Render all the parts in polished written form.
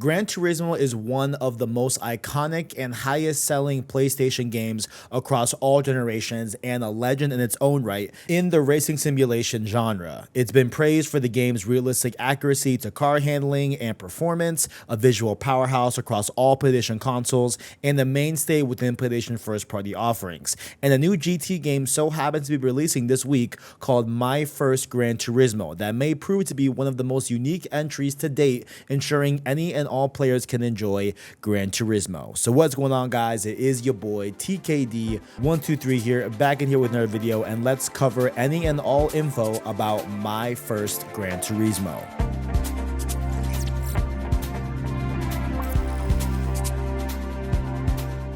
Gran Turismo is one of the most iconic and highest selling PlayStation games across all generations and a legend in its own right in the racing simulation genre. It's been praised for the game's realistic accuracy to car handling and performance, a visual powerhouse across all PlayStation consoles, and a mainstay within PlayStation first-party offerings. And a new GT game so happens to be releasing this week called My First Gran Turismo that may prove to be one of the most unique entries to date, ensuring any and all players can enjoy Gran Turismo. So what's going on, guys? It is your boy TKD123 here, back in here with another video, and let's cover any and all info about My First Gran Turismo.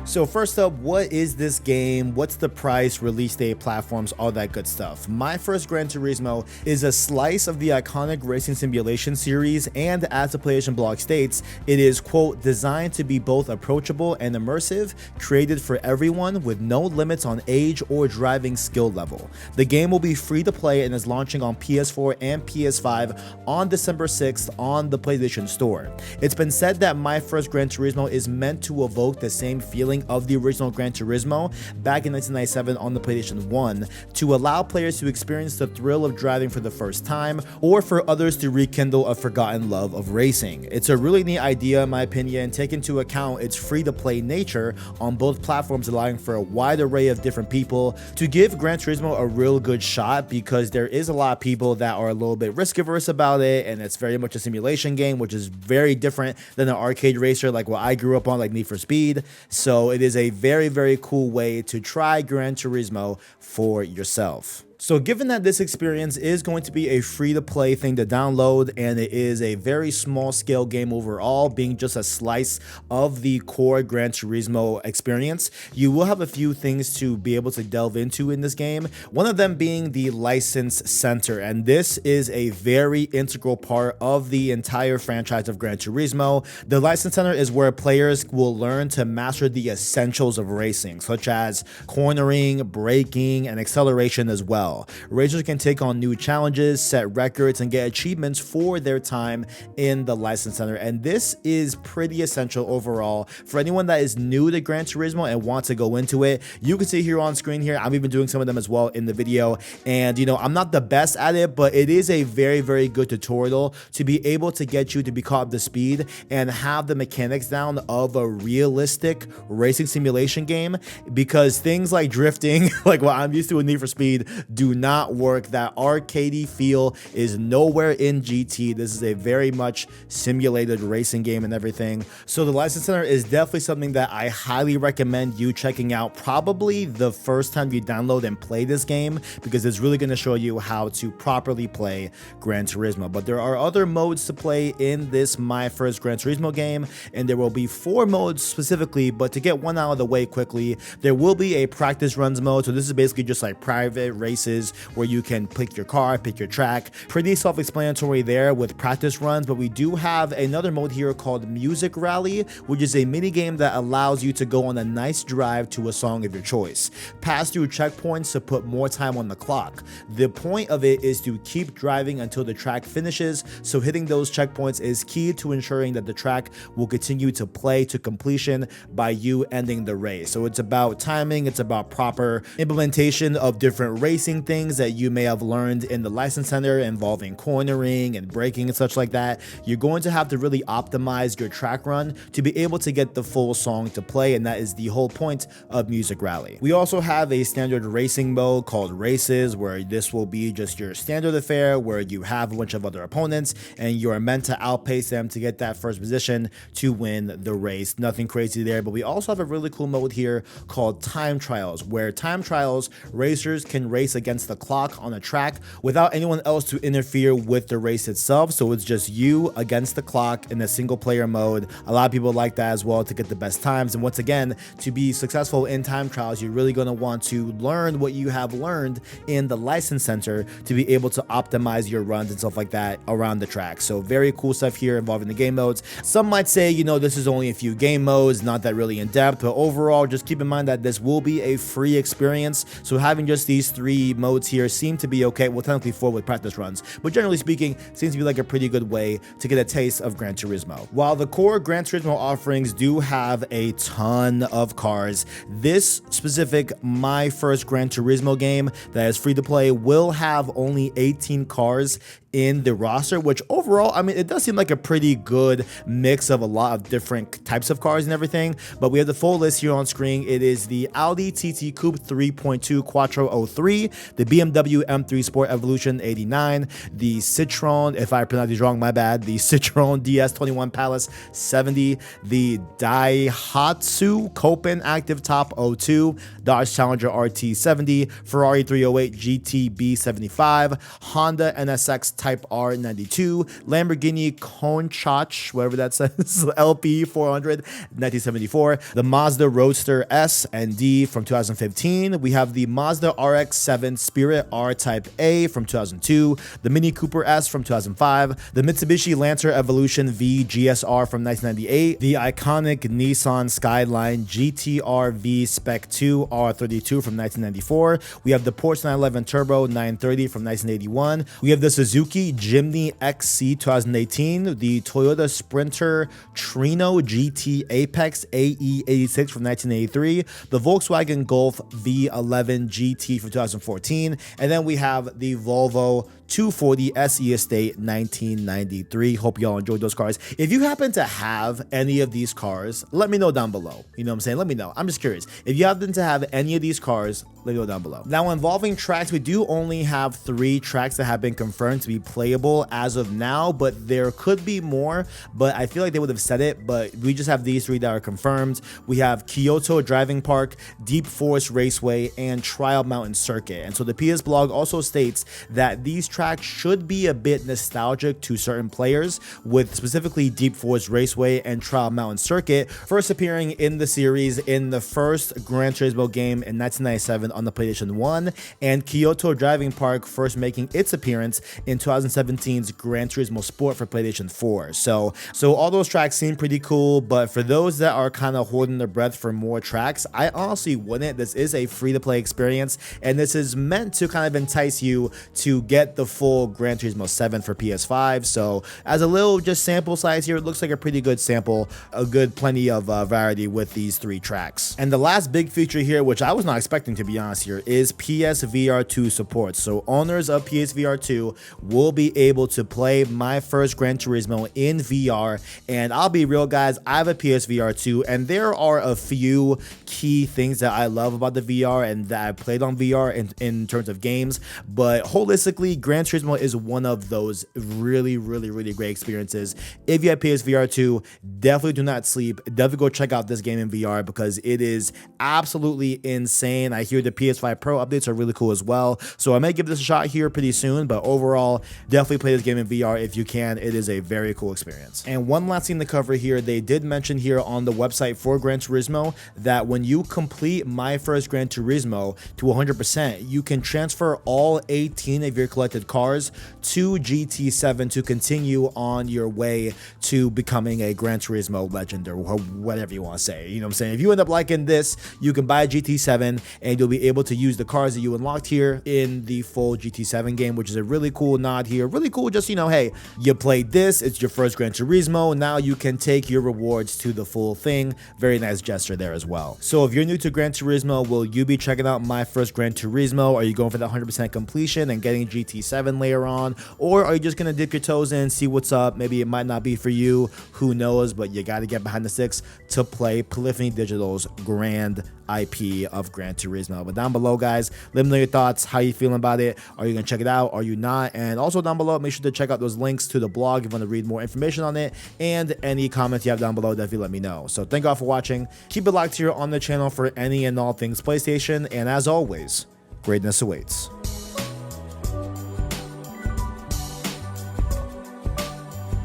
So first up, what is this game? What's the price, release date, platforms, all that good stuff? My First Gran Turismo is a slice of the iconic racing simulation series, and as the PlayStation blog states, it is, quote, designed to be both approachable and immersive, created for everyone with no limits on age or driving skill level. The game will be free to play and is launching on PS4 and PS5 on December 6th on the PlayStation Store. It's been said that My First Gran Turismo is meant to evoke the same feeling of the original Gran Turismo back in 1997 on the PlayStation 1 to allow players to experience the thrill of driving for the first time, or for others to rekindle a forgotten love of racing. It's a really neat idea in my opinion, take into account its free-to-play nature on both platforms, allowing for a wide array of different people to give Gran Turismo a real good shot, because there is a lot of people that are a little bit risk-averse about it, and it's very much a simulation game, which is very different than an arcade racer like what I grew up on, like Need for Speed. So it is a very, very cool way to try Gran Turismo for yourself. So given that this experience is going to be a free-to-play thing to download, and it is a very small-scale game overall, being just a slice of the core Gran Turismo experience, you will have a few things to be able to delve into in this game, one of them being the License Center, and this is a very integral part of the entire franchise of Gran Turismo. The License Center is where players will learn to master the essentials of racing, such as cornering, braking, and acceleration as well. Racers can take on new challenges, set records, and get achievements for their time in the License Center, and this is pretty essential overall for anyone that is new to Gran Turismo and wants to go into it. You can see here on screen here, I'm even doing some of them as well in the video, and you know, I'm not the best at it, but it is a very, very good tutorial to be able to get you to be caught up to speed and have the mechanics down of a realistic racing simulation game, because things like drifting, like what I'm used to with Need for Speed, do not work. That arcadey feel is nowhere in GT. This is a very much simulated racing game and everything. So the License Center is definitely something that I highly recommend you checking out, probably the first time you download and play this game, because it's really going to show you how to properly play Gran Turismo. But there are other modes to play in this My First Gran Turismo game, and there will be 4 modes specifically, but to get one out of the way quickly, there will be a practice runs mode. So this is basically just like private races where you can pick your car, pick your track. Pretty self-explanatory there with practice runs, but we do have another mode here called Music Rally, which is a mini game that allows you to go on a nice drive to a song of your choice. Pass through checkpoints to put more time on the clock. The point of it is to keep driving until the track finishes, so hitting those checkpoints is key to ensuring that the track will continue to play to completion by you ending the race. So it's about timing, it's about proper implementation of different racing things that you may have learned in the License Center involving cornering and braking and such like that. You're going to have to really optimize your track run to be able to get the full song to play, and that is the whole point of Music Rally. We also have a standard racing mode called Races, where this will be just your standard affair where you have a bunch of other opponents and you are meant to outpace them to get that first position to win the race. Nothing crazy there, but we also have a really cool mode here called Time Trials, where time trials, racers can race against the clock on a track without anyone else to interfere with the race itself. So it's just you against the clock in a single player mode. A lot of people like that as well to get the best times. And once again, to be successful in time trials, you're really going to want to learn what you have learned in the License Center to be able to optimize your runs and stuff like that around the track. So very cool stuff here involving the game modes. Some might say, you know, this is only a few game modes, not that really in depth, but overall, just keep in mind that this will be a free experience. So having just these 3 3 modes here seem to be okay. Well, technically 4 with practice runs, but generally speaking, seems to be like a pretty good way to get a taste of Gran Turismo. While the core Gran Turismo offerings do have a ton of cars, this specific My First Gran Turismo game that is free to play will have only 18 cars in the roster, which overall, I mean, it does seem like a pretty good mix of a lot of different types of cars and everything, but we have the full list here on screen. It is the Audi TT Coupe 3.2 Quattro 03, the BMW M3 Sport Evolution 89, the Citroen, if I pronounce these wrong, my bad, the Citroen DS21 Palace 70, the Daihatsu Copen Active Top 02, Dodge Challenger RT 70, Ferrari 308 GTB 75, Honda NSX Type R 92, Lamborghini Countach, whatever that says, LP 400 1974, the Mazda Roadster S and D from 2015. We have the Mazda RX-7 Spirit R Type A from 2002, the Mini Cooper S from 2005, the Mitsubishi Lancer Evolution V GSR from 1998, the iconic Nissan Skyline GTR V Spec 2 R32 from 1994. We have the Porsche 911 Turbo 930 from 1981. We have the Suzuki Jimny XC 2018, the Toyota Sprinter Trino GT Apex AE86 from 1983, the Volkswagen Golf V11 GT from 2014, and then we have the Volvo 240 SE Estate 1993. Hope y'all enjoyed those cars. If you happen to have any of these cars, let me know down below. You know what I'm saying? Let me know. I'm just curious. If you happen to have any of these cars, let me know down below. Now, involving tracks, we do only have 3 tracks that have been confirmed to be playable as of now, but there could be more, but I feel like they would have said it, but we just have these 3 that are confirmed. We have Kyoto Driving Park, Deep Forest Raceway, and Trial Mountain Circuit. And so the PS blog also states that these tracks should be a bit nostalgic to certain players, with specifically Deep Forest Raceway and Trial Mountain Circuit first appearing in the series in the first Gran Turismo game in 1997 on the PlayStation 1, and Kyoto Driving Park first making its appearance in 2017's Gran Turismo Sport for PlayStation 4. So all those tracks seem pretty cool, but for those that are kind of holding their breath for more tracks, I honestly wouldn't. This is a free-to-play experience, and this is meant to kind of entice you to get the full Gran Turismo 7 for PS5. So as a little just sample size here, it looks like a pretty good sample, a good plenty of variety with these 3 tracks. And the last big feature here, which I was not expecting to be honest here, is PSVR 2 support. So owners of PSVR 2 will be able to play My First Gran Turismo in VR, and I'll be real guys, I have a PSVR 2, and there are a few key things that I love about the VR and that I played on VR in terms of games, but holistically, Gran Turismo is one of those really great experiences. If you have PSVR 2, definitely do not sleep. Definitely go check out this game in VR because it is absolutely insane. I hear the PS5 Pro updates are really cool as well, so I may give this a shot here pretty soon, but overall, definitely play this game in VR if you can. It is a very cool experience. And one last thing to cover here, they did mention here on the website for Gran Turismo that when you complete My First Gran Turismo to 100%, you can transfer all 18 of your collected cars to GT7 to continue on your way to becoming a Gran Turismo legend or whatever you want to say. You know what I'm saying? If you end up liking this, you can buy GT7 and you'll be able to use the cars that you unlocked here in the full GT7 game, which is a really cool nod here. Really cool, just, you know, hey, you played this, it's your first Gran Turismo, now you can take your rewards to the full thing. Very nice gesture there as well. So if you're new to Gran Turismo, will you be checking out My First Gran Turismo? Are you going for the 100% completion and getting GT7 later on? Or are you just going to dip your toes in, see what's up? Maybe it might not be for you, who knows, but you got to get behind the sticks to play Polyphony Digital's grand IP of Gran Turismo. But down below, guys, let me know your thoughts. How you feeling about it? Are you gonna check it out? Are you not? And also down below, make sure to check out those links to the blog if you want to read more information on it, and any comments you have down below, definitely let me know. So thank you all for watching. Keep it locked here on the channel for any and all things PlayStation, and as always, greatness awaits.